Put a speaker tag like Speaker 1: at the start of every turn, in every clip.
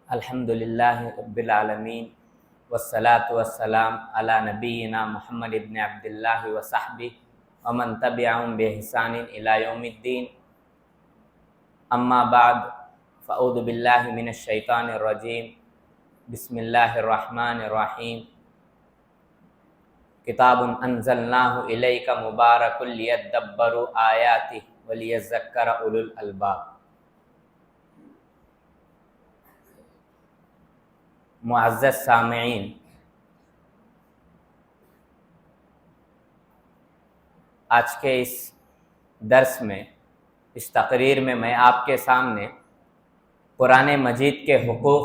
Speaker 1: الحمد للہ رب العالمین والصلاة والسلام علی نبینا محمد ابن عبداللہ وصحبہ ومن تبعهم بإحسان الی یوم الدین اما بعد فاعوذ باللہ من الشیطان الرجیم بسم اللہ الرحمن الرحیم کتاب انزلناہ الیک مبارک لیدبروا آیاتہ ولیذکر اولو الالباب۔ معزز سامعین، آج کے اس درس میں، اس تقریر میں آپ کے سامنے قرآن مجید کے حقوق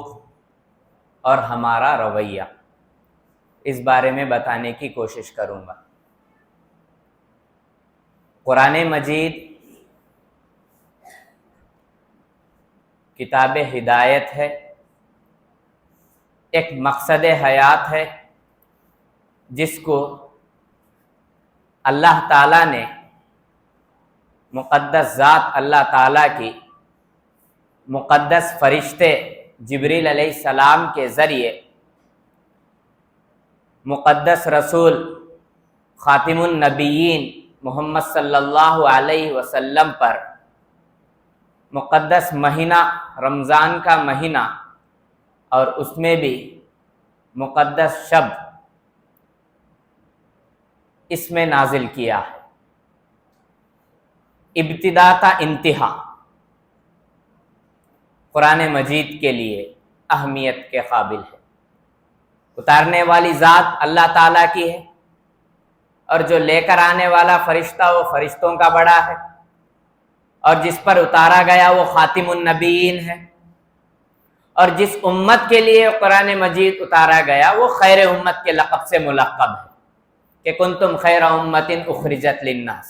Speaker 1: اور ہمارا رویہ اس بارے میں بتانے کی کوشش کروں گا۔ قرآن مجید کتاب ہدایت ہے، ایک مقصد حیات ہے جس کو اللہ تعالیٰ نے مقدس ذات اللہ تعالیٰ کی مقدس فرشتے جبریل علیہ السلام کے ذریعے مقدس رسول خاتم النبیین محمد صلی اللہ علیہ وسلم پر مقدس مہینہ رمضان کا مہینہ اور اس میں بھی مقدس شب اس میں نازل کیا ہے۔ ابتدا تا انتہا قرآن مجید کے لیے اہمیت کے قابل ہے۔ اتارنے والی ذات اللہ تعالیٰ کی ہے، اور جو لے کر آنے والا فرشتہ وہ فرشتوں کا بڑا ہے، اور جس پر اتارا گیا وہ خاتم النبیین ہے، اور جس امت کے لیے قرآن مجید اتارا گیا وہ خیر امت کے لقب سے ملقب ہے کہ کنتم خیر امت اخرجت للناس۔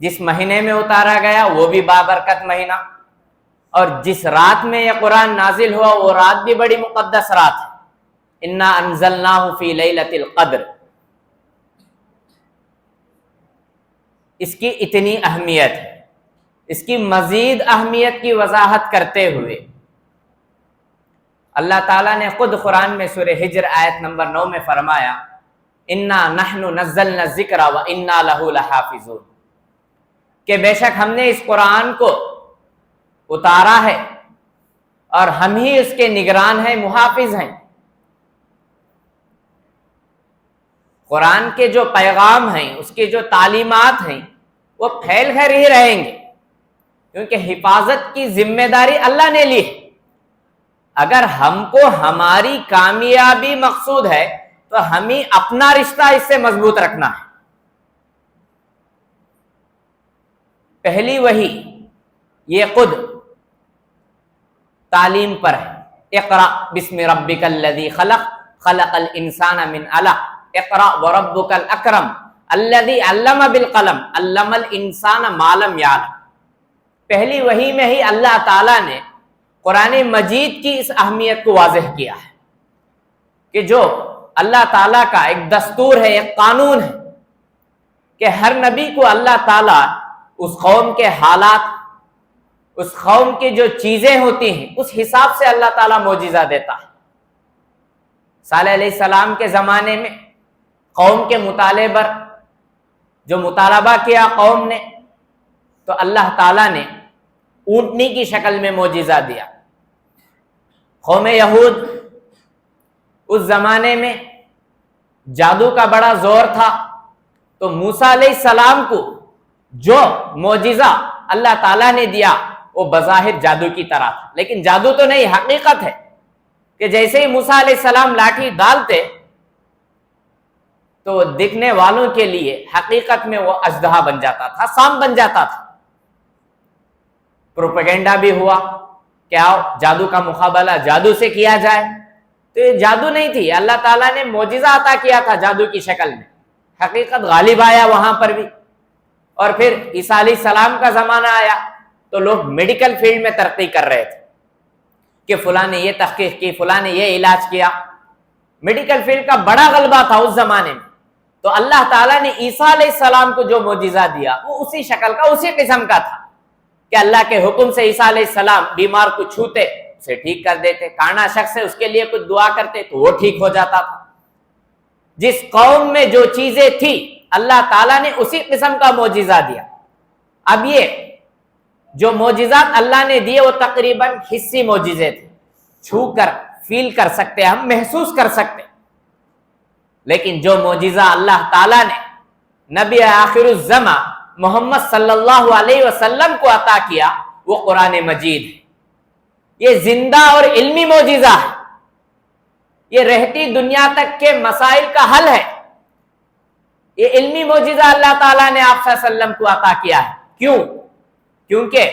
Speaker 1: جس مہینے میں اتارا گیا وہ بھی بابرکت مہینہ، اور جس رات میں یہ قرآن نازل ہوا وہ رات بھی بڑی مقدس رات ہے۔ انا انزلناہ فی لیلۃ القدر۔ اس کی اتنی اہمیت ہے۔ اس کی مزید اہمیت کی وضاحت کرتے ہوئے اللہ تعالیٰ نے خود قرآن میں سورہ ہجر آیت نمبر 9 میں فرمایا انا نحن نزلنا الذکر وانا لہ لحافظون، کہ بے شک ہم نے اس قرآن کو اتارا ہے اور ہم ہی اس کے نگران ہیں، محافظ ہیں۔ قرآن کے جو پیغام ہیں، اس کے جو تعلیمات ہیں وہ پھیل کر ہی رہیں گے، کیونکہ حفاظت کی ذمہ داری اللہ نے لی ہے۔ اگر ہم کو ہماری کامیابی مقصود ہے تو ہمیں اپنا رشتہ اس سے مضبوط رکھنا ہے۔ پہلی وحی یہ خود تعلیم پر ہے۔ اقرأ بسم ربک الذی خلق، خلق الانسان من علق، اقرأ وربک الاکرم الذی علم بالقلم، علم الانسان ما لم یعلم۔ پہلی وحی میں ہی اللہ تعالیٰ نے قرآن مجید کی اس اہمیت کو واضح کیا ہے کہ جو اللہ تعالیٰ کا ایک دستور ہے، ایک قانون ہے کہ ہر نبی کو اللہ تعالیٰ اس قوم کے حالات، اس قوم کی جو چیزیں ہوتی ہیں اس حساب سے اللہ تعالیٰ معجزہ دیتا ہے۔ صالح علیہ السلام کے زمانے میں قوم کے مطالبے پر جو مطالبہ کیا قوم نے، تو اللہ تعالیٰ نے اونٹنی کی شکل میں معجزہ دیا۔ قوم یہود اس زمانے میں جادو کا بڑا زور تھا، تو موسیٰ علیہ السلام کو جو معجزہ اللہ تعالیٰ نے دیا وہ بظاہر جادو کی طرح تھا، لیکن جادو تو نہیں، حقیقت ہے کہ جیسے ہی موسیٰ علیہ السلام لاٹھی ڈالتے تو دکھنے والوں کے لیے حقیقت میں وہ اژدہا بن جاتا تھا، سانپ بن جاتا تھا۔ پروپیگنڈا بھی ہوا کہ آؤ جادو کا مقابلہ جادو سے کیا جائے، تو یہ جادو نہیں تھی، اللہ تعالیٰ نے معجزہ عطا کیا تھا جادو کی شکل میں۔ حقیقت غالب آیا وہاں پر بھی۔ اور پھر عیسیٰ علیہ السلام کا زمانہ آیا تو لوگ میڈیکل فیلڈ میں ترقی کر رہے تھے کہ فلاں نے یہ تحقیق کی، فلاں نے یہ علاج کیا۔ میڈیکل فیلڈ کا بڑا غلبہ تھا اس زمانے میں، تو اللہ تعالیٰ نے عیسیٰ علیہ السلام کو جو معجزہ دیا وہ اسی شکل کا، اسی قسم کا تھا کہ اللہ کے حکم سے عیسیٰ علیہ السلام بیمار کو چھوتے اسے ٹھیک کر دیتے، کانا شخص ہے اس کے لیے کچھ دعا کرتے تو وہ ٹھیک ہو جاتا تھا۔ جس قوم میں جو چیزیں تھی اللہ تعالیٰ نے اسی قسم کا معجزہ دیا۔ اب یہ جو معجزات اللہ نے دیے وہ تقریباً حسی معجزے تھے، چھو کر فیل کر سکتے، ہم محسوس کر سکتے، لیکن جو معجزہ اللہ تعالیٰ نے نبی آخر الزماں محمد صلی اللہ علیہ وسلم کو عطا کیا وہ قرآن مجید ہے۔ یہ زندہ اور علمی معجزہ ہے، یہ رہتی دنیا تک کے مسائل کا حل ہے۔ یہ علمی معجزہ اللہ تعالیٰ نے آپ صلی اللہ علیہ وسلم کو عطا کیا ہے۔ کیوں؟ کیونکہ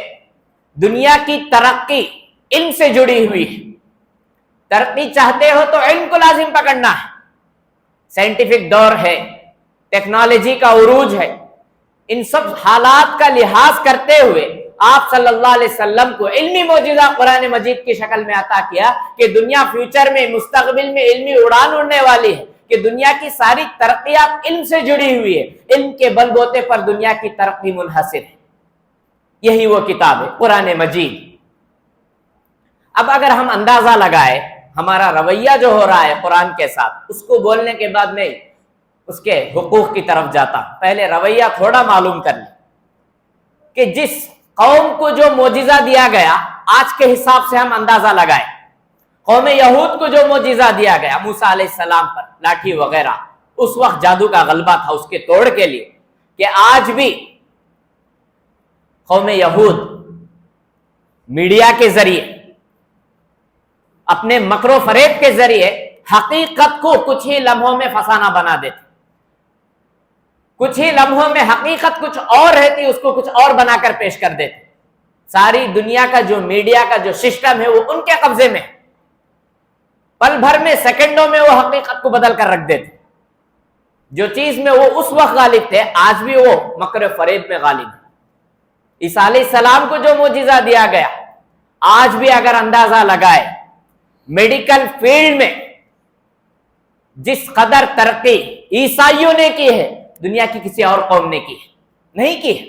Speaker 1: دنیا کی ترقی علم سے جڑی ہوئی ہے۔ ترقی چاہتے ہو تو علم کو لازم پکڑنا ہے۔ سائنٹیفک دور ہے، ٹیکنالوجی کا عروج ہے، ان سب حالات کا لحاظ کرتے ہوئے آپ صلی اللہ علیہ وسلم کو علمی معجزہ قرآن مجید کی شکل میں عطا کیا کہ دنیا فیوچر میں مستقبل میں علمی اڑان اڑنے والی ہے، کہ دنیا کی ساری ترقیات علم سے جڑی ہوئی ہے، علم کے بل بوتے پر دنیا کی ترقی منحصر ہے۔ یہی وہ کتاب ہے قرآن مجید۔ اب اگر ہم اندازہ لگائے ہمارا رویہ جو ہو رہا ہے قرآن کے ساتھ، اس کو بولنے کے بعد میں اس کے حقوق کی طرف جاتا ہوں۔ پہلے رویہ تھوڑا معلوم کر لیں کہ جس قوم کو جو معجزہ دیا گیا، آج کے حساب سے ہم اندازہ لگائیں، قوم یہود کو جو معجزہ دیا گیا موسیٰ علیہ السلام پر، لاٹھی وغیرہ، اس وقت جادو کا غلبہ تھا اس کے توڑ کے لیے، کہ آج بھی قوم یہود میڈیا کے ذریعے، اپنے مکر و فریب کے ذریعے حقیقت کو کچھ ہی لمحوں میں فسانہ بنا دیتے، کچھ ہی لمحوں میں حقیقت کچھ اور رہتی اس کو کچھ اور بنا کر پیش کر دیتے۔ ساری دنیا کا جو میڈیا کا جو سسٹم ہے وہ ان کے قبضے میں، پل بھر میں سیکنڈوں میں وہ حقیقت کو بدل کر رکھ دیتے۔ جو چیز میں وہ اس وقت غالب تھے آج بھی وہ مکر و فریب میں غالب ہے۔ عیسیٰ علیہ السلام کو جو معجزہ دیا گیا، آج بھی اگر اندازہ لگائے میڈیکل فیلڈ میں جس قدر ترقی عیسائیوں نے کی ہے دنیا کی کسی اور قوم نے کی ہے نہیں کی ہے۔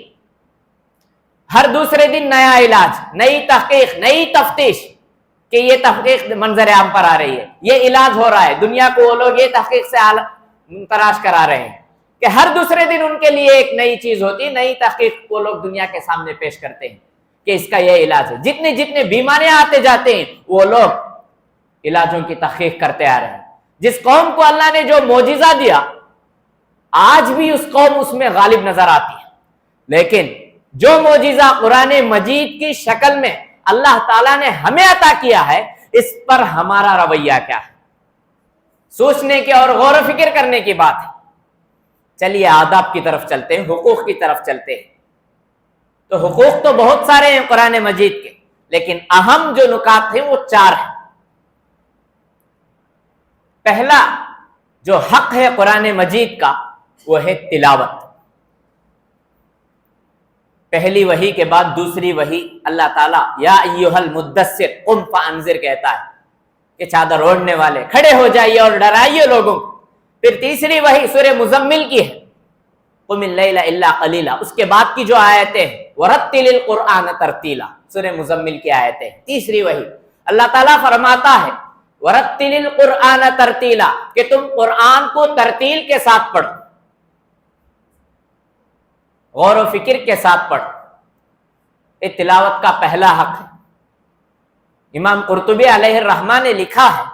Speaker 1: ہر دوسرے دن نیا علاج، نئی تحقیق، نئی تفتیش، کہ یہ تحقیق منظر عام پر آ رہی ہے، یہ علاج ہو رہا ہے، دنیا کو وہ لوگ یہ تحقیق سے تلاش کرا رہے ہیں کہ ہر دوسرے دن ان کے لیے ایک نئی چیز ہوتی ہے، نئی تحقیق وہ لوگ دنیا کے سامنے پیش کرتے ہیں کہ اس کا یہ علاج ہے۔ جتنے جتنے بیماریاں آتے جاتے ہیں وہ لوگ علاجوں کی تحقیق کرتے آ رہے ہیں۔ جس قوم کو اللہ نے جو معجزہ دیا آج بھی اس قوم اس میں غالب نظر آتی ہے، لیکن جو معجزہ قرآن مجید کی شکل میں اللہ تعالیٰ نے ہمیں عطا کیا ہے اس پر ہمارا رویہ کیا ہے، سوچنے کی اور غور و فکر کرنے کی بات ہے۔ چلیے آداب کی طرف چلتے ہیں، حقوق کی طرف چلتے ہیں۔ تو حقوق تو بہت سارے ہیں قرآن مجید کے، لیکن اہم جو نکات ہیں وہ 4 ہیں۔ پہلا جو حق ہے قرآن مجید کا وہ ہے تلاوت۔ پہلی وحی کے بعد دوسری وحی اللہ تعالیٰ یا ایھا المدثر قم فانذر کہتا ہے کہ چادر اوڑھنے والے کھڑے ہو جائیے اور ڈرائیے لوگوں کو۔ پھر تیسری وحی سورہ مزمل کی ہے، قم اللیل الا قلیلا، اس کے بعد کی جو آیتیں ہیں ورتل القرآن ترتیلا، سورہ مزمل کی آیتیں ہیں۔ تیسری وحی اللہ تعالیٰ فرماتا ہے ورتل القرآن ترتیلا، کہ تم قرآن کو ترتیل کے ساتھ پڑھو، غور و فکر کے ساتھ پڑھو۔ یہ تلاوت کا پہلا حق ہے۔ امام قرطبی علیہ الرحمہ نے لکھا ہے،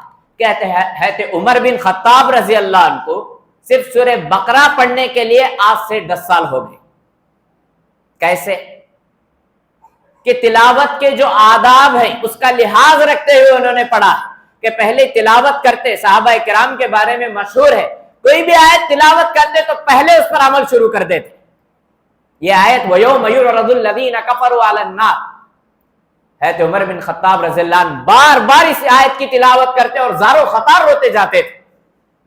Speaker 1: کہتے ہیں حضرت عمر بن خطاب رضی اللہ عنہ کو صرف سورہ بقرہ پڑھنے کے لیے آج سے 10 سال ہو گئے۔ کیسے؟ کہ تلاوت کے جو آداب ہیں اس کا لحاظ رکھتے ہوئے انہوں نے پڑھا ہے کہ پہلے تلاوت کرتے، صحابہ کرام کے بارے میں مشہور ہے کوئی بھی آیت تلاوت کرتے تو پہلے اس پر عمل شروع کر دیتے۔ یہ آیت وَيَوْمَ يُعْرَضُ الَّذِينَ كَفَرُوا عَلَى النَّارِ، حضرت عمر بن خطاب رضی اللہ عنہ بار بار اس آیت کی تلاوت کرتے اور زار و خطار روتے جاتے تھے۔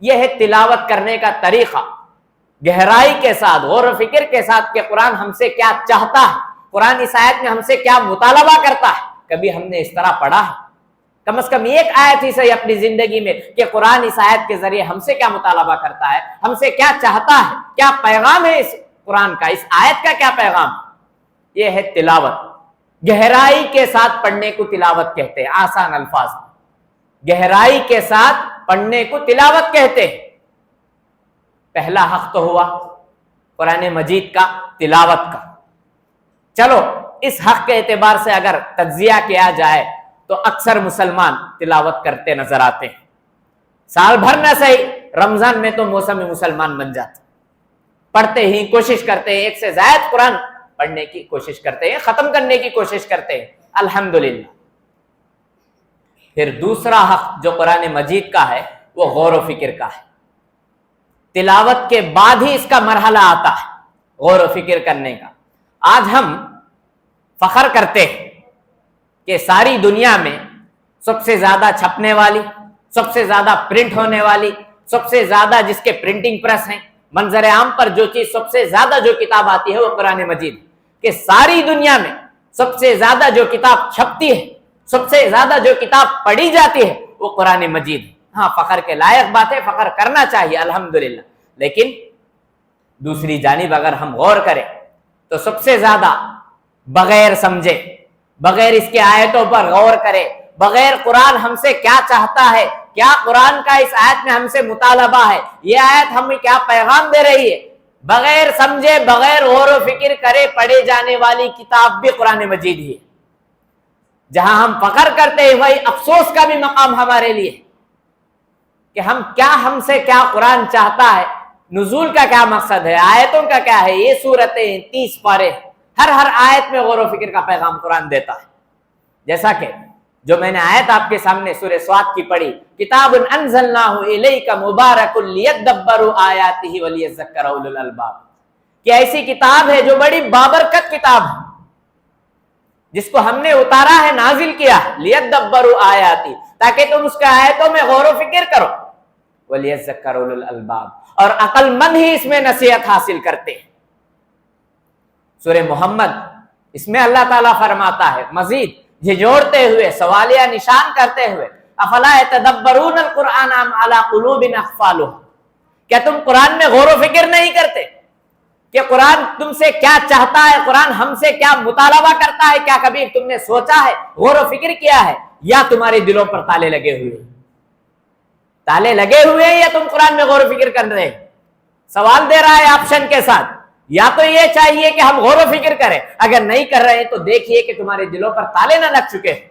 Speaker 1: یہ ہے تلاوت کرنے کا طریقہ، گہرائی کے ساتھ، غور و فکر کے ساتھ کہ قرآن ہم سے کیا چاہتا ہے، قرآن اس آیت میں ہم سے کیا مطالبہ کرتا ہے۔ کبھی ہم نے اس طرح پڑھا ہے؟ کم از کم ایک آیت ہی صحیح اپنی زندگی میں کہ قرآن اس آیت کے ذریعے ہم سے کیا مطالبہ کرتا ہے، ہم سے کیا چاہتا ہے، کیا پیغام ہے اس قرآن کا، اس آیت کا کیا پیغام؟ یہ ہے تلاوت۔ گہرائی کے ساتھ پڑھنے کو تلاوت کہتے ہیں، آسان الفاظ میں گہرائی کے ساتھ پڑھنے کو تلاوت کہتے ہیں۔ پہلا حق تو ہوا قرآن مجید کا، تلاوت کا۔ چلو اس حق کے اعتبار سے اگر تجزیہ کیا جائے تو اکثر مسلمان تلاوت کرتے نظر آتے ہیں، سال بھر نہ صحیح، رمضان میں تو موسم مسلمان بن جاتے، پڑھتے ہی کوشش کرتے ہیں، ایک سے زائد قرآن پڑھنے کی کوشش کرتے ہیں، ختم کرنے کی کوشش کرتے ہیں، الحمدللہ۔ پھر دوسرا حق جو قرآن مجید کا ہے وہ غور و فکر کا ہے۔ تلاوت کے بعد ہی اس کا مرحلہ آتا ہے غور و فکر کرنے کا۔ آج ہم فخر کرتے ہیں کہ ساری دنیا میں سب سے زیادہ چھپنے والی، سب سے زیادہ پرنٹ ہونے والی، سب سے زیادہ جس کے پرنٹنگ پریس ہیں، منظر عام پر جو چیز سب سے زیادہ جو کتاب آتی ہے وہ قرآن مجید، کہ ساری دنیا میں سب سے زیادہ جو کتاب چھپتی ہے، سب سے زیادہ جو کتاب پڑھی جاتی ہے وہ قرآن مجید ہے۔ ہاں، فخر کے لائق بات ہے، فخر کرنا چاہیے الحمدللہ، لیکن دوسری جانب اگر ہم غور کریں تو سب سے زیادہ بغیر سمجھے، بغیر اس کے آیتوں پر غور کرے، بغیر قرآن ہم سے کیا چاہتا ہے، کیا قرآن کا اس آیت میں ہم سے مطالبہ ہے، یہ آیت ہمیں کیا پیغام دے رہی ہے، بغیر سمجھے، بغیر غور و فکر کرے پڑھے جانے والی کتاب بھی قرآن مجید ہی ہے۔ جہاں ہم فخر کرتے ہیں وہی افسوس کا بھی مقام ہمارے لیے کہ ہم سے کیا قرآن چاہتا ہے، نزول کا کیا مقصد ہے، آیتوں کا کیا ہے، یہ سورتیں 30 پارے، ہر آیت میں غور و فکر کا پیغام قرآن دیتا ہے۔ جیسا کہ جو میں نے آیت آپ کے سامنے سورہ صاد کی پڑھی، کتاب انزلناہ الیک مبارک لیدبروا آیاتہ ولیذکر اولو الالباب، کہ ایسی کتاب ہے جو بڑی بابرکت کتاب ہے، جس کو ہم نے اتارا ہے، نازل کیا ہے، لیدبروا آیاتہ، تاکہ تم اس کے آیتوں میں غور و فکر کرو، ولیذکر اولو الالباب، اور عقل مند ہی اس میں نصیحت حاصل کرتے ہیں۔ سورہ محمد، اس میں اللہ تعالیٰ فرماتا ہے مزید جھجوڑتے ہوئے، سوالیہ نشان کرتے ہوئے، افلا یتدبرون القرآن ام علی قلوب اقفالها، کیا تم قرآن میں غور و فکر نہیں کرتے کہ قرآن تم سے کیا چاہتا ہے، قرآن ہم سے کیا مطالبہ کرتا ہے، کیا کبھی تم نے سوچا ہے، غور و فکر کیا ہے، یا تمہارے دلوں پر تالے لگے ہوئے ہیں؟ تالے لگے ہوئے ہیں یا تم قرآن میں غور و فکر کر رہے ہیں؟ سوال دے رہا ہے آپشن کے ساتھ، یا تو یہ چاہیے کہ ہم غور و فکر کریں، اگر نہیں کر رہے ہیں تو دیکھیے کہ تمہارے دلوں پر تالے نہ لگ چکے ہیں۔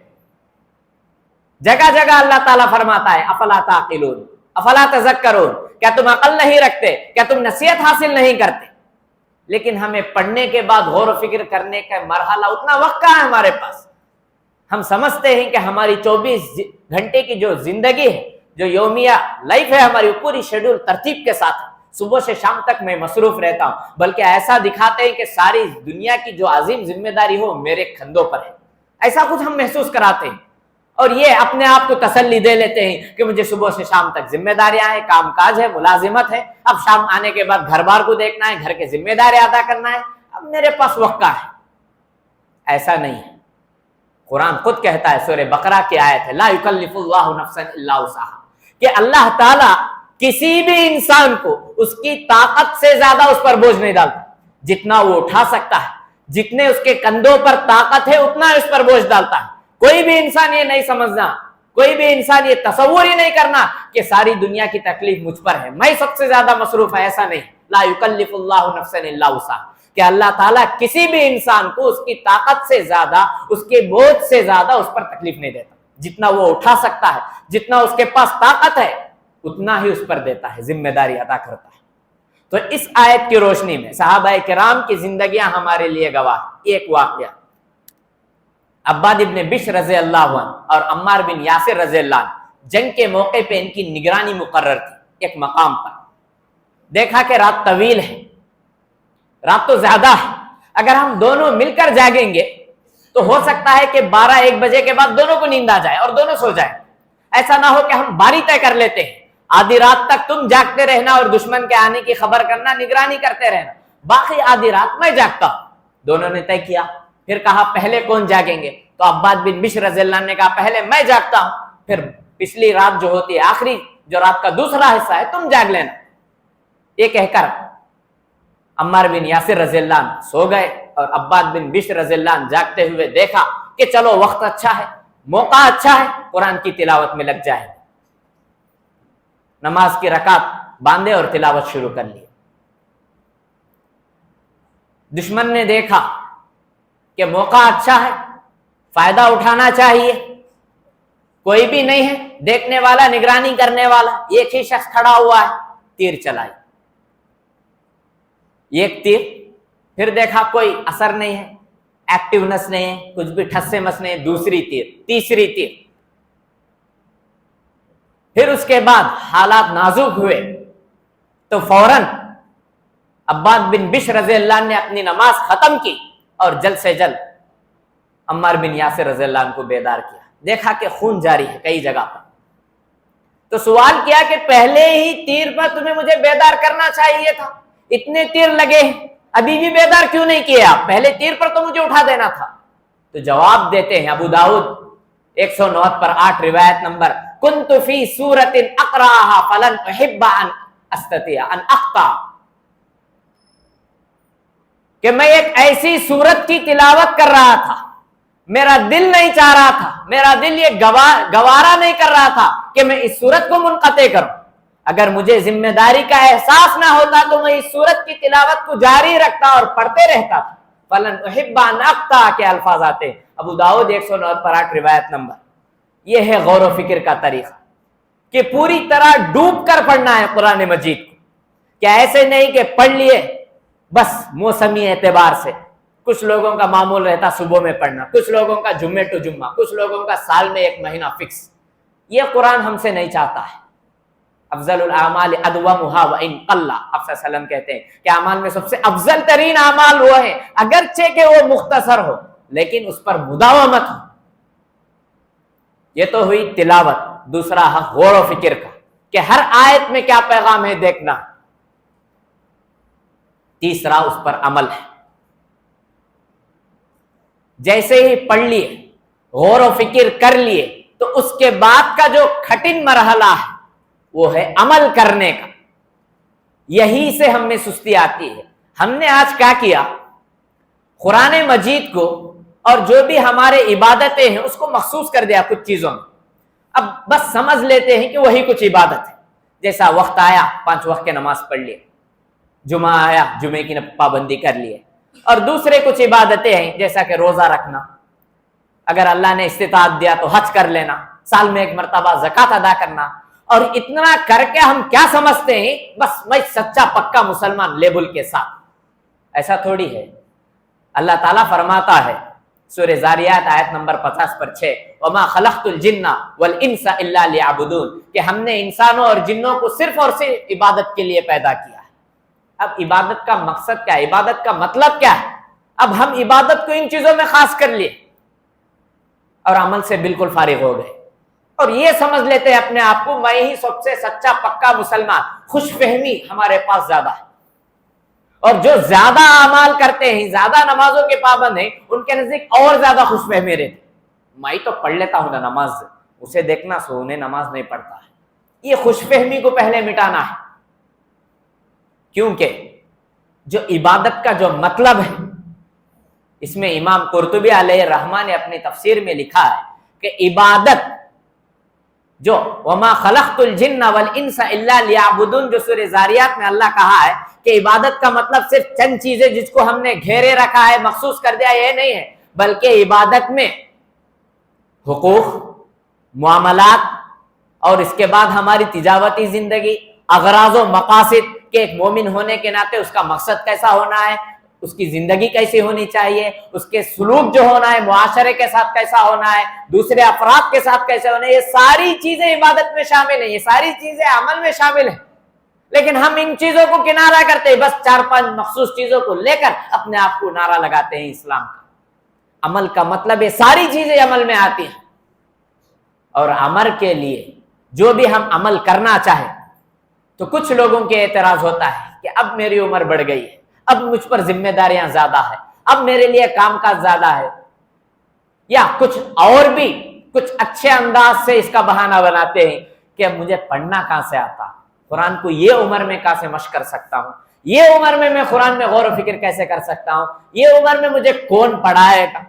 Speaker 1: جگہ جگہ اللہ تعالیٰ فرماتا ہے افلا تعقلون، افلا تذکرون، کیا تم عقل نہیں رکھتے، کیا تم نصیحت حاصل نہیں کرتے؟ لیکن ہمیں پڑھنے کے بعد غور و فکر کرنے کا مرحلہ اتنا وقت کہاں ہے ہمارے پاس؟ ہم سمجھتے ہیں کہ ہماری 24 گھنٹے کی جو زندگی ہے، جو یومیہ لائف ہے ہماری، پوری شیڈول ترتیب کے ساتھ صبح سے شام تک میں مصروف رہتا ہوں، بلکہ ایسا دکھاتے ہیں کہ ساری دنیا کی جو عظیم ذمہ داری ہو میرے کندھوں پر ہے، ایسا کچھ ہم محسوس کراتے ہیں، اور یہ اپنے آپ کو تسلی دے لیتے ہیں کہ مجھے صبح سے شام تک ذمہ داریاں ہیں، کام کاج ہے، ملازمت ہے، اب شام آنے کے بعد گھر بار کو دیکھنا ہے، گھر کے ذمہ داریاں ادا کرنا ہے، اب میرے پاس وقت کا ہے۔ ایسا نہیں ہے، قرآن خود کہتا ہے، سورہ بقرہ کی آیت ہے، لا یکلف اللہ نفسا الا وسعہا، کہ اللہ تعالیٰ کسی بھی انسان کو اس کی طاقت سے زیادہ اس پر بوجھ نہیں ڈالتا، جتنا وہ اٹھا سکتا ہے، جتنے اس کے کندھوں پر طاقت ہے اتنا اس پر بوجھ ڈالتا ہے۔ کوئی بھی انسان یہ نہیں سمجھنا، کوئی بھی انسان یہ تصور ہی نہیں کرنا کہ ساری دنیا کی تکلیف مجھ پر ہے، میں سب سے زیادہ مصروف ہے، ایسا نہیں۔ لا یکلف اللہ نفسا الا وسعہا، کہ اللہ تعالیٰ کسی بھی انسان کو اس کی طاقت سے زیادہ، اس کے بوجھ سے زیادہ اس پر تکلیف نہیں دیتا، جتنا وہ اٹھا سکتا ہے، جتنا اس کے پاس طاقت ہے اتنا ہی اس پر دیتا ہے، ذمہ داری ادا کرتا ہے۔ تو اس آیت کی روشنی میں صحابہ کرام کی زندگیاں ہمارے لیے گواہ۔ ایک واقعہ، عباد ابن بشر رضی اللہ عنہ اور عمار بن یاسر رضی اللہ عنہ جنگ کے موقع پہ ان کی نگرانی مقرر تھی ایک مقام پر۔ دیکھا کہ رات طویل ہے، رات تو زیادہ ہے، اگر ہم دونوں مل کر جاگیں گے تو ہو سکتا ہے کہ 12-1 بجے کے بعد دونوں کو نیند آ جائے اور دونوں سو جائیں۔ ایسا نہ ہو کہ ہم باری طے کر لیتے ہیں، آدھی رات تک تم جاگتے رہنا اور دشمن کے آنے کی خبر کرنا، نگرانی کرتے رہنا، باقی آدھی رات میں جاگتا ہوں۔ دونوں نے طے کیا، پھر کہا پہلے کون جاگیں گے؟ تو عباد بن بشر رضی اللہ عنہ نے کہا پہلے میں جاگتا ہوں، پھر پچھلی رات جو ہوتی ہے، آخری جو رات کا دوسرا حصہ ہے، تم جاگ لینا۔ یہ کہہ کر عمار بن یاسر رضی اللہ عنہ سو گئے اور عباد بن بشر رضی اللہ عنہ جاگتے ہوئے دیکھا کہ چلو وقت اچھا ہے، موقع اچھا ہے، قرآن کی تلاوت میں لگ جائے۔ نماز کی رکعت باندھے اور تلاوت شروع کر لی۔ دشمن نے دیکھا کہ موقع اچھا ہے، فائدہ اٹھانا چاہیے، کوئی بھی نہیں ہے دیکھنے والا، نگرانی کرنے والا، ایک ہی شخص کھڑا ہوا ہے، تیر چلائی، ایک تیر، پھر دیکھا کوئی اثر نہیں ہے، ایکٹیونس نہیں ہے، کچھ بھی ٹھس سے مس نہیں ہے، دوسری تیر، تیسری تیر، پھر اس کے بعد حالات نازک ہوئے تو فوراً عباد بن بشر رضی اللہ عنہ نے اپنی نماز ختم کی اور جلد سے جلد عمار بن یاسر رضی اللہ عنہ کو بیدار کیا۔ دیکھا کہ خون جاری ہے کئی جگہ پر، تو سوال کیا کہ پہلے ہی تیر پر تمہیں مجھے بیدار کرنا چاہیے تھا، اتنے تیر لگے ہیں ابھی بھی بیدار کیوں نہیں کیے آپ؟ پہلے تیر پر تو مجھے اٹھا دینا تھا۔ تو جواب دیتے ہیں ابو داؤد 109 پر 8 روایت نمبر، کنت فی سورۃ اقرأھا فلن احب ان استطیع ان اخطأ، کہ میں ایک ایسی سورت کی تلاوت کر رہا تھا، میرا دل نہیں چاہ رہا تھا، میرا دل یہ گوارا نہیں کر رہا تھا کہ میں اس سورت کو منقطع کروں۔ اگر مجھے ذمہ داری کا احساس نہ ہوتا تو میں اس سورت کی تلاوت کو جاری رکھتا اور پڑھتے رہتا تھا۔ فلن احب ان اخطأ کے الفاظ آتے ہیں، ابو داؤد 109 پر 8 روایت نمبر۔ یہ ہے غور و فکر کا طریقہ کہ پوری طرح ڈوب کر پڑھنا ہے قرآن مجید کو، کیا ایسے نہیں کہ پڑھ لیے بس موسمی اعتبار سے۔ کچھ لوگوں کا معمول رہتا صبح میں پڑھنا، کچھ لوگوں کا جمعے ٹو جمعہ، کچھ لوگوں کا سال میں 1 مہینہ فکس۔ یہ قرآن ہم سے نہیں چاہتا ہے۔ افضل الاعمال ادومھا وان قل، آپ صلی اللہ علیہ وسلم کہتے ہیں کہ اعمال میں سب سے افضل ترین اعمال وہ ہیں اگرچہ کہ وہ مختصر ہو لیکن اس پر مداومت ہو۔ یہ تو ہوئی تلاوت۔ دوسرا حق غور و فکر کا کہ ہر آیت میں کیا پیغام ہے دیکھنا۔ تیسرا اس پر عمل ہے۔ جیسے ہی پڑھ لیے، غور و فکر کر لیے، تو اس کے بعد کا جو کٹھن مرحلہ ہے وہ ہے عمل کرنے کا۔ یہی سے ہم میں سستی آتی ہے۔ ہم نے آج کیا کیا؟ قرآن مجید کو اور جو بھی ہمارے عبادتیں ہیں اس کو مخصوص کر دیا کچھ چیزوں میں۔ اب بس سمجھ لیتے ہیں کہ وہی کچھ عبادت ہے، جیسا وقت آیا 5 وقت کی نماز پڑھ لیے، جمعہ آیا جمعے کی پابندی کر لیے، اور دوسرے کچھ عبادتیں ہیں جیسا کہ روزہ رکھنا، اگر اللہ نے استطاعت دیا تو حج کر لینا، سال میں 1 مرتبہ زکوٰۃ ادا کرنا۔ اور اتنا کر کے ہم کیا سمجھتے ہیں؟ بس میں سچا پکا مسلمان لیبل کے ساتھ۔ ایسا تھوڑی ہے۔ اللہ تعالیٰ فرماتا ہے سورہ زاریات آیت نمبر 50 پر 6، وَمَا خَلَقْتُ الْجِنَّ وَالْإِنسَ إِلَّا لِيَعْبُدُونَ، کہ ہم نے انسانوں اور جنوں کو صرف اور صرف عبادت کے لیے پیدا کیا ہے۔ اب عبادت کا مقصد کیا ہے؟ عبادت کا مطلب کیا ہے؟ اب ہم عبادت کو ان چیزوں میں خاص کر لیے اور عمل سے بالکل فارغ ہو گئے، اور یہ سمجھ لیتے ہیں اپنے آپ کو میں ہی سب سے سچا پکا مسلمان۔ خوش فہمی ہمارے پاس زیادہ ہے، اور جو زیادہ اعمال کرتے ہیں، زیادہ نمازوں کے پابند ہیں، ان کے نزدیک اور زیادہ خوش فہمی رہتے۔ میں تو پڑھ لیتا ہوں نا نماز، اسے دیکھنا سونے نماز نہیں پڑھتا ہے۔ یہ خوش فہمی کو پہلے مٹانا ہے، کیونکہ جو عبادت کا جو مطلب ہے، اس میں امام قرطبی علیہ الرحمہ نے اپنی تفسیر میں لکھا ہے کہ عبادت جو وما خلقت الجن والانس الا لیعبدون، جو سورہ زاریات میں اللہ کہا ہے کہ عبادت کا مطلب صرف چند چیزیں جس کو ہم نے گھیرے رکھا ہے، مخصوص کر دیا، یہ نہیں ہے، بلکہ عبادت میں حقوق، معاملات، اور اس کے بعد ہماری تجارتی زندگی، اغراض و مقاصد، کہ ایک مومن ہونے کے ناطے اس کا مقصد کیسا ہونا ہے، اس کی زندگی کیسی ہونی چاہیے، اس کے سلوک جو ہونا ہے معاشرے کے ساتھ کیسا ہونا ہے، دوسرے افراد کے ساتھ کیسے ہونا ہے، یہ ساری چیزیں عبادت میں شامل ہیں، یہ ساری چیزیں عمل میں شامل ہیں۔ لیکن ہم ان چیزوں کو کنارہ کرتے ہیں، بس 4-5 مخصوص چیزوں کو لے کر اپنے آپ کو نعرہ لگاتے ہیں اسلام کا۔ عمل کا مطلب یہ ساری چیزیں عمل میں آتی ہیں، اور عمل کے لیے جو بھی ہم عمل کرنا چاہیں تو کچھ لوگوں کے اعتراض ہوتا ہے کہ اب میری عمر بڑھ گئی ہے، اب مجھ پر ذمہ داریاں زیادہ ہے، اب میرے لیے کام کاج زیادہ ہے، یا کچھ اور بھی کچھ اچھے انداز سے اس کا بہانہ بناتے ہیں کہ اب مجھے پڑھنا کہاں سے آتا، قرآن کو یہ عمر میں کہاں سے مشق کر سکتا ہوں، یہ عمر میں قرآن میں غور و فکر کیسے کر سکتا ہوں؟ یہ عمر میں مجھے کون پڑھائے گا؟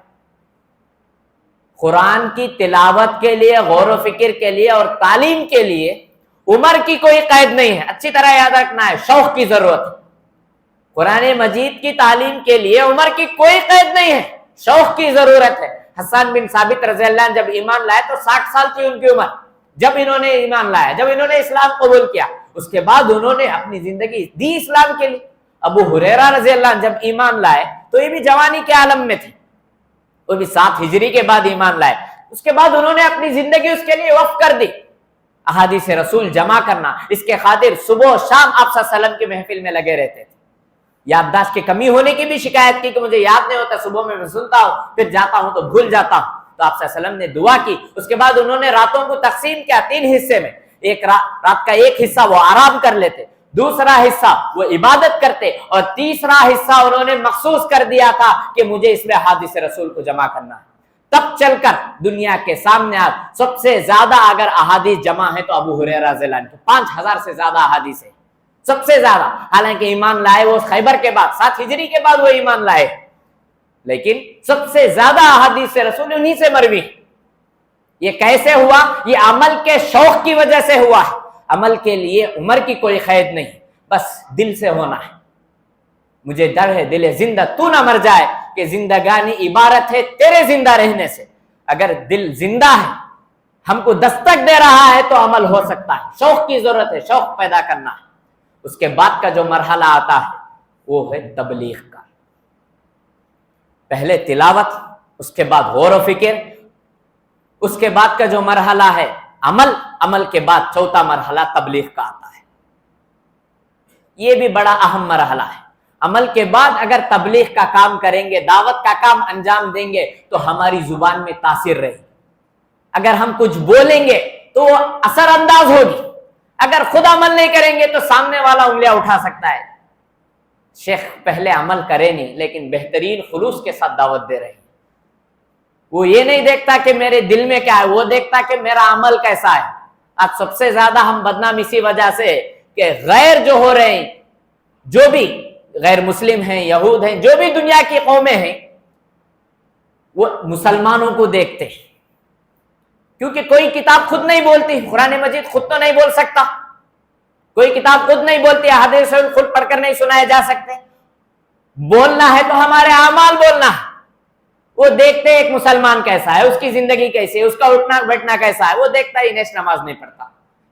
Speaker 1: قرآن کی تلاوت کے لیے، غور و فکر کے لیے اور تعلیم کے لیے عمر کی کوئی قید نہیں ہے. اچھی طرح یاد رکھنا ہے، شوق کی ضرورت ہے. قرآن مجید کی تعلیم کے لیے عمر کی کوئی قید نہیں ہے، شوق کی ضرورت ہے. حسان بن ثابت رضی اللہ عنہ جب ایمان لائے تو 60 سال تھی ان کی عمر جب انہوں نے ایمان لایا، جب انہوں نے اسلام قبول کیا. اس کے بعد انہوں نے اپنی زندگی دی اسلام کے لیے. ابو ہریرہ رضی اللہ عنہ جب ایمان لائے تو یہ بھی جوانی کے عالم میں تھے، وہ بھی 7 ہجری کے بعد ایمان لائے. اس کے بعد انہوں نے اپنی زندگی اس کے لیے وقف کر دی. احادیث رسول جمع کرنا، اس کے خاطر صبح و شام آپ صلی اللہ علیہ وسلم کی محفل میں لگے رہتے تھے. یادداشت کی کمی ہونے کی بھی شکایت کی کہ مجھے یاد نہیں ہوتا، صبح میں سنتا ہوں پھر جاتا ہوں تو بھول جاتا ہوں. تو آپ صلی اللہ علیہ وسلم نے دعا کی. اس کے بعد انہوں نے راتوں کو تقسیم کیا 3 حصے میں. ایک رات کا ایک حصہ وہ آرام کر لیتے، دوسرا حصہ وہ عبادت کرتے، اور تیسرا حصہ انہوں نے مخصوص کر دیا تھا کہ مجھے اس میں احادیث رسول کو جمع کرنا ہے. تب چل کر دنیا کے سامنے سب سے زیادہ اگر احادیث جمع ہے تو ابو ہریرہ رضی اللہ عنہ 5000 سے زیادہ احادیث ہے، سب سے زیادہ. حالانکہ ایمان لائے وہ خیبر کے بعد 7 ہجری کے بعد وہ ایمان لائے، لیکن سب سے زیادہ احادیث رسول انہی سے مروی. یہ کیسے ہوا؟ یہ عمل کے شوق کی وجہ سے ہوا ہے. عمل کے لیے عمر کی کوئی قید نہیں، بس دل سے ہونا ہے. مجھے ڈر ہے دل زندہ تو نہ مر جائے، کہ زندگانی عبارت ہے تیرے زندہ رہنے سے. اگر دل زندہ ہے، ہم کو دستک دے رہا ہے تو عمل ہو سکتا ہے. شوق کی ضرورت ہے، شوق پیدا کرنا ہے. اس کے بعد کا جو مرحلہ آتا ہے وہ ہے تبلیغ کا. پہلے تلاوت، اس کے بعد غور و فکر، اس کے بعد کا جو مرحلہ ہے عمل، عمل کے بعد چوتھا مرحلہ تبلیغ کا آتا ہے. یہ بھی بڑا اہم مرحلہ ہے. عمل کے بعد اگر تبلیغ کا کام کریں گے، دعوت کا کام انجام دیں گے تو ہماری زبان میں تاثیر رہے گی. اگر ہم کچھ بولیں گے تو وہ اثر انداز ہوگی. اگر خود عمل نہیں کریں گے تو سامنے والا انگلیاں اٹھا سکتا ہے. شیخ پہلے عمل کرے نہیں لیکن بہترین خلوص کے ساتھ دعوت دے رہے ہیں. وہ یہ نہیں دیکھتا کہ میرے دل میں کیا ہے، وہ دیکھتا کہ میرا عمل کیسا ہے. آج سب سے زیادہ ہم بدنام اسی وجہ سے کہ غیر جو ہو رہے ہیں، جو بھی غیر مسلم ہیں، یہود ہیں، جو بھی دنیا کی قومیں ہیں، وہ مسلمانوں کو دیکھتے ہیں. کیونکہ کوئی کتاب خود نہیں بولتی. قرآن مجید خود تو نہیں بول سکتا، کوئی کتاب خود نہیں بولتی، حدیث خود پڑھ کر نہیں سنائے جا سکتے. بولنا ہے تو ہمارے اعمال بولنا ہے. وہ دیکھتے ایک مسلمان کیسا ہے، اس کی زندگی کیسی ہے، اس کا اٹھنا بیٹھنا کیسا ہے. وہ دیکھتا ہے انیس نماز نہیں پڑھتا،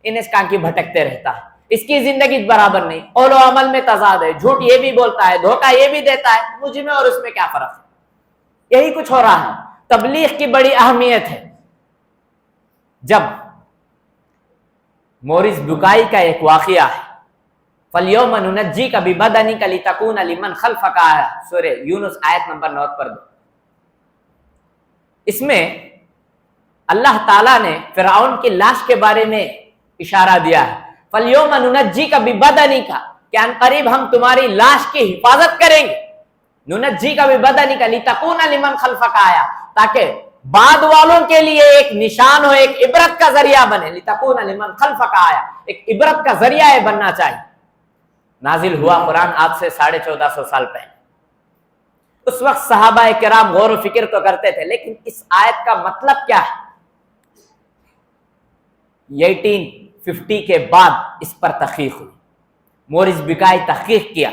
Speaker 1: انیس کانکی بھٹکتے رہتا ہے، اس کی زندگی برابر نہیں، قول و عمل میں تضاد ہے، جھوٹ یہ بھی بولتا ہے، دھوکہ یہ بھی دیتا ہے. مجھ میں اور اس میں کیا فرق ہے؟ یہی کچھ ہو رہا ہے. تبلیغ کی بڑی اہمیت ہے. جب مورس بکائی کا ایک واقعہ ہے، فَالْيَوْمَ نُنَجِّيكَ بِبَدَنِكَ لِتَكُونَ لِمَنْ خَلْفَكَ آیا، سورہ یونس آیت نمبر 9 پر دو. اس میں اللہ تعالیٰ نے فرعون کی لاش کے بارے میں اشارہ دیا ہے. فَالْيَوْمَ نُنَجِّيكَ بِبَدَنِكَ کہ ان قریب ہم تمہاری لاش کی حفاظت کریں گے. نُنَجِّيكَ بِبَدَنِكَ لِتَكُونَ لِمَنْ خَلْفَكَ آیا، تاکہ بعد والوں کے لیے ایک نشان ہو، ایک عبرت کا ذریعہ بنے. لِتَكُونَ لِمَنْ خَلْفَكَ آیا، ایک عبرت کا ذریعہ یہ بننا چاہیے. نازل ہوا قرآن آج سے 1450 سال پہلے. اس وقت صحابہ کرام غور و فکر تو کرتے تھے، لیکن اس آیت کا مطلب کیا ہے؟ 1850 کے بعد اس پر تحقیق ہوئی. مورس بکائی تحقیق کیا.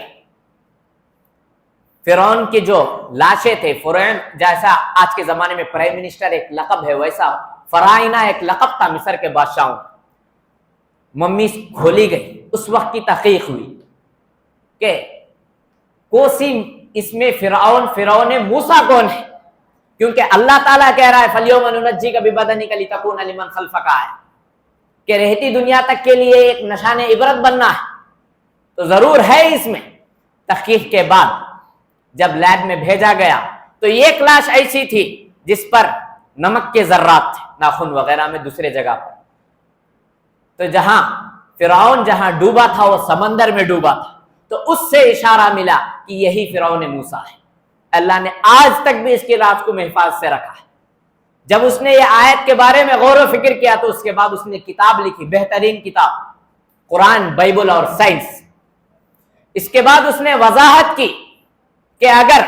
Speaker 1: فرعون کی جو لاشیں تھے، فرعون جیسا آج کے زمانے میں پرائم منسٹر ایک لقب ہے، ویسا فرائنہ ایک لقب تھا مصر کے بادشاہوں. ممی کھولی گئی، اس وقت کی تحقیق ہوئی کہ کوسی اس میں فرعون موسیٰ کون ہے، کیونکہ اللہ تعالیٰ کہہ رہا ہے فَالْيَوْمَ نُنَجِّيكَ بِبَدَنِكَ لِتَكُونَ لِمَنْ خَلْفَكَ آیا، کہ رہتی دنیا تک کے لیے ایک نشان عبرت بننا ہے. تو ضرور ہے اس میں. تحقیق کے بعد جب لیب میں بھیجا گیا تو ایک لاش ایسی تھی جس پر نمک کے ذرات تھے، ناخن وغیرہ میں دوسرے جگہ پر. تو جہاں فرعون جہاں ڈوبا تھا وہ سمندر میں ڈوبا تھا، تو اس سے اشارہ ملا کہ یہی فرعون موسیٰ ہے. اللہ نے آج تک بھی اس کی لاش کو محفاظ سے رکھا ہے. جب اس نے یہ آیت کے بارے میں غور و فکر کیا تو اس کے بعد اس نے کتاب لکھی، بہترین کتاب، قرآن، بائبل اور سائنس. اس کے بعد اس نے وضاحت کی کہ اگر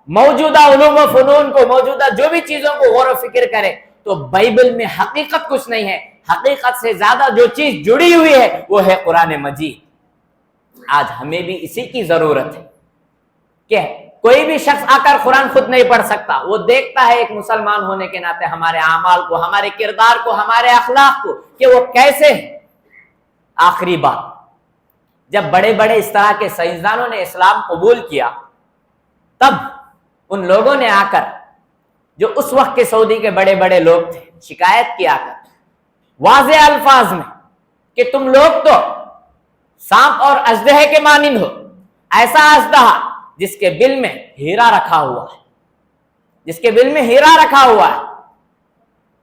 Speaker 1: موجودہ علوم و فنون کو، موجودہ جو بھی چیزوں کو غور و فکر کرے تو بائبل میں حقیقت کچھ نہیں ہے، حقیقت سے زیادہ جو چیز جڑی ہوئی ہے وہ ہے قرآن مجید۔ آج ہمیں بھی اسی کی ضرورت ہے کہ کوئی بھی شخص آ کر قرآن خود نہیں پڑھ سکتا، وہ دیکھتا ہے ایک مسلمان ہونے کے ناطے ہمارے اعمال کو، ہمارے کردار کو، ہمارے اخلاق کو کہ وہ کیسے ہیں۔ آخری بات، جب بڑے بڑے اس طرح کے سائنسدانوں نے اسلام قبول کیا تب ان لوگوں نے آ کر، جو اس وقت کے سعودی کے بڑے بڑے لوگ تھے، شکایت کیا کر واضح الفاظ میں کہ تم لوگ تو سانپ اور اژدہے کے مانند ہو، ایسا اژدہا جس کے بل میں ہیرا رکھا ہوا ہے، جس کے بل میں ہیرا رکھا ہوا ہے،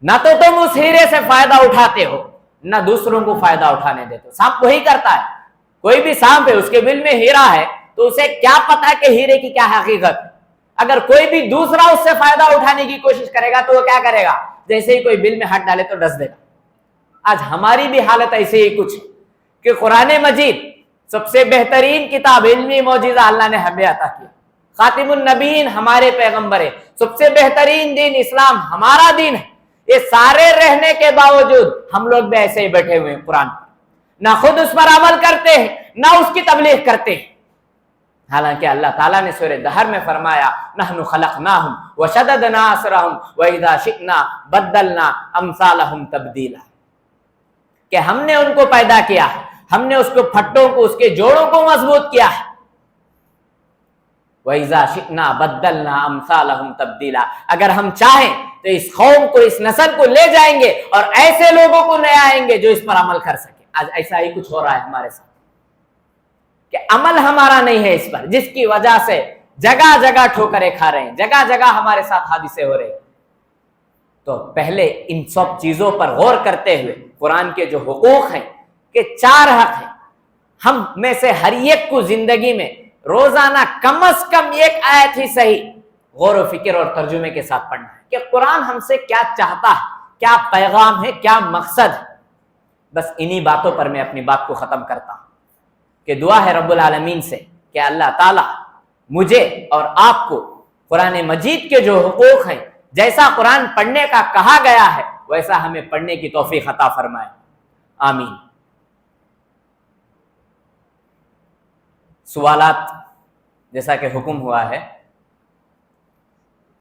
Speaker 1: نہ تو تم اس ہیرے سے فائدہ اٹھاتے ہو نہ دوسروں کو فائدہ اٹھانے دیتے ہو۔ سانپ وہی کرتا ہے، کوئی بھی سانپ ہے اس کے بل میں ہیرا ہے تو اسے کیا پتا کہ ہیرے کی کیا حقیقت ہے؟ اگر کوئی بھی دوسرا اس سے فائدہ اٹھانے کی کوشش کرے گا تو وہ کیا کرے گا؟ جیسے ہی کوئی بل میں ہاتھ ڈالے تو ڈس دے گا۔ آج ہماری بھی حالت ایسے ہی کچھ ہے کہ قرآن مجید سب سے بہترین کتاب، علمی معجزہ اللہ نے ہمیں عطا کیا، خاتم النبیین ہمارے پیغمبر ہے، سب سے بہترین دین اسلام ہمارا دین ہے، یہ سارے رہنے کے باوجود ہم لوگ بھی ایسے ہی بیٹھے ہوئے ہیں، قرآن نہ خود اس پر عمل کرتے ہیں نہ اس کی تبلیغ کرتے ہیں۔ حالانکہ اللہ تعالیٰ نے سورہ دہر میں فرمایا نحن خلقناہم وشددنا اسرہم واذا شئنا بدلنا امثالہم تبدیلا، کہ ہم نے ان کو پیدا کیا ہے، ہم نے اس کو پھٹوں کو، اس کے جوڑوں کو مضبوط کیا ہے۔ وَإِذَا شِئْنَا بَدَّلْنَا أَمْثَالَهُمْ تَبْدِيلًا، اگر ہم چاہیں تو اس قوم کو، اس نسل کو لے جائیں گے اور ایسے لوگوں کو لے آئیں گے جو اس پر عمل کر سکیں۔ آج ایسا ہی کچھ ہو رہا ہے ہمارے ساتھ کہ عمل ہمارا نہیں ہے اس پر، جس کی وجہ سے جگہ جگہ ٹھوکریں کھا رہے ہیں، جگہ جگہ ہمارے ساتھ حادثے ہو رہے ہیں۔ تو پہلے ان سب چیزوں پر غور کرتے ہوئے قرآن کے جو حقوق ہیں کہ 4 حق ہیں، ہم میں سے ہر ایک کو زندگی میں روزانہ کم از کم ایک آیت ہی صحیح غور و فکر اور ترجمے کے ساتھ پڑھنا ہے کہ قرآن ہم سے کیا چاہتا ہے، کیا پیغام ہے، کیا مقصد ہے۔ بس انہی باتوں پر میں اپنی بات کو ختم کرتا ہوں کہ دعا ہے رب العالمین سے کہ اللہ تعالیٰ مجھے اور آپ کو قرآن مجید کے جو حقوق ہیں، جیسا قرآن پڑھنے کا کہا گیا ہے ویسا ہمیں پڑھنے کی توفیق عطا فرمائے، آمین۔ سوالات جیسا کہ حکم ہوا ہے